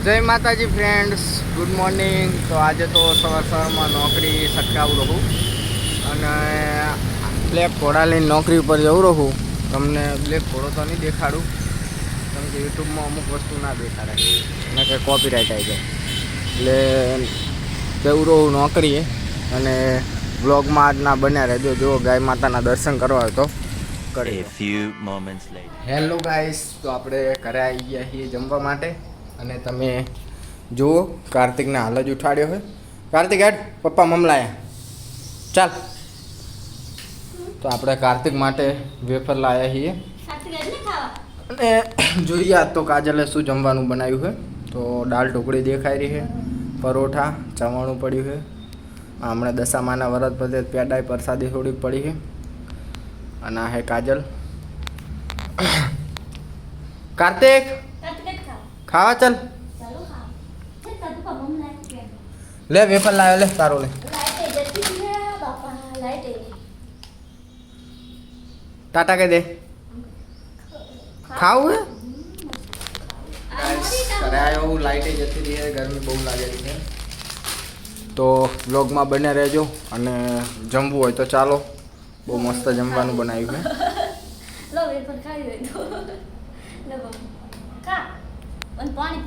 જય માતાજી friends, good morning. તો આજે તો સવારમાં નોકરી સટકાવું રહું અને બ્લેક ઘોડા લઈને નોકરી ઉપર જવું રહું. તમને બ્લેક ઘોડો તો નહીં દેખાડું, કેમ કે યુટ્યુબમાં અમુક વસ્તુ ના દેખાડાય અને કે કોપીરાઇટ આવી જાય. એટલે જવું રહું નોકરીએ અને બ્લોગમાં આજના બન્યા રહેજો. જો ગાય માતાના દર્શન કરવા હોય તો કરી. હેલો ગાઈસ, તો આપણે ઘરે આવી ગયા છીએ જમવા માટે અને તમે જુઓ કાર્તિકને હાલ જ ઉઠાડ્યો હોય. કાર્તિક હેડ, પપ્પા મમલાયા ચાલ. તો આપણે કાર્તિક માટે વેફર લાવ્યા છીએ અને જોઈએ આજ તો કાજલે શું જમવાનું બનાવ્યું છે. તો દાળ ઢોકળી દેખાઈ રહી છે, પરોઠા, ચવાણું પડ્યું છે. હમણાં દશામાના વરત બધે પેડાય પ્રસાદી થોડીક પડી છે અને આ હે કાજલ. કાર્તિક ખાવા ચાલ. લે વેફર લાવ્યો, લે તારો લે. ટાટા કહી દે. ખાવું હે? ઘરે આવ્યો, લાઇટે જતી રહી છે, ગરમી બહુ લાગેલી છે. તો વ્લોગમાં બને રહેજો અને જમવું હોય તો ચાલો. બહુ મસ્ત જમવાનું બનાવ્યું છે.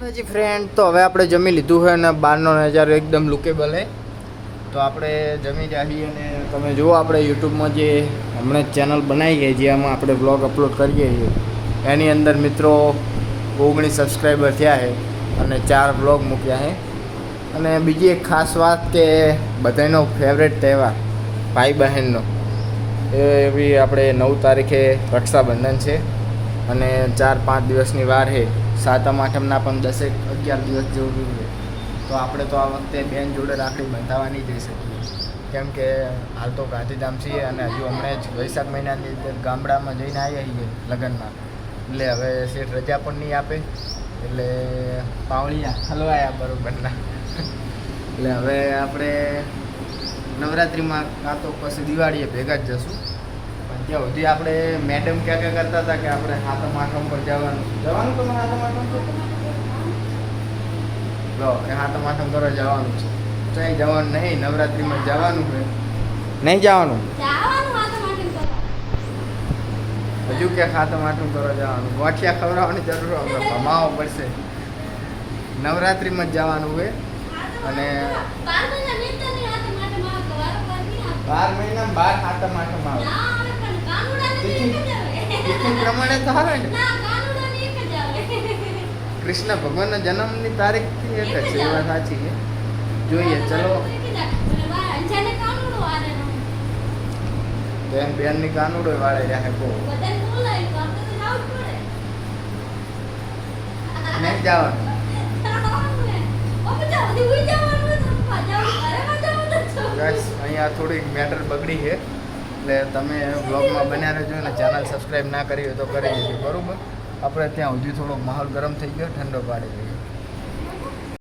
પછી ફ્રેન્ડ, તો હવે આપણે જમી લીધું છે અને બહારનો નજારો એકદમ લુકેબલ છે. તો આપણે જમી જઈએ અને તમે જુઓ આપણે યુટ્યુબમાં જે હમણાં ચેનલ બનાવી છે, જેમાં આપણે બ્લોગ અપલોડ કરીએ છીએ, એની અંદર મિત્રો 19 સબસ્ક્રાઈબર થયા છે અને 4 બ્લોગ મૂક્યા છે. અને બીજી એક ખાસ વાત કે બધાનો ફેવરેટ તહેવાર ભાઈ બહેનનો એ બી આપણે 9 તારીખે રક્ષાબંધન છે અને 4-5 દિવસની વાર છે. સાતમ આઠમના પણ 10-11 દિવસ જેવું છે. તો આપણે તો આ વખતે બેન જોડે રાખડી બંધાવવા નહીં જઈ શકીએ, કેમ કે હાલ તો ગાંધીધામ છીએ અને હજુ હમણાં જ વૈશાખ મહિનાની ગામડામાં જઈને આવ્યા છીએ લગ્નમાં. એટલે હવે શેઠ રજા પણ નહીં આપે, એટલે પાવળિયા હલવાયા બરોબરના. એટલે હવે આપણે નવરાત્રિમાં કાં તો પછી દિવાળીએ ભેગા જ જશું. પણ ત્યાં સુધી આપણે મેડમ ક્યાં કરતા હતા કે આપણે સાતમ આઠમ પર જવાનું તો મને સાતમ આઠમ લો કે સાતમ આઠમ કરવા જવાનું છે. ક્યાંય જવાનું નહીં, નવરાત્રિમાં જવાનું છે. નહીં જવાનું હજુ કે સાતમ આઠમ કરવા જવાનું, ગોઠિયા ખવડાવવાની જરૂર આપણે ભમાવો પડશે. નવરાત્રિમાં જ જવાનું છે અને 12 મહિના 12 સાતમ આઠમ આવે. તિથિ પ્રમાણે તો આવે ને. કૃષ્ણ ભગવાનના જન્મની તારીખથી એક જ છે, એ વાત સાચી છે. જોઈએ ચલો. બેનની કાનુડો વાળે રહ્યા બહુ નહીં જવાનું. અહીંયા થોડીક મેટર બગડી છે, એટલે તમે બ્લોગમાં બન્યા રહેજો અને ચેનલ સબસ્ક્રાઈબ ના કરી હોય તો કરી દેજો, બરાબર. આપણે ત્યાં સુધી થોડો માહોલ ગરમ થઈ ગયો, ઠંડો પાડી દઈએ.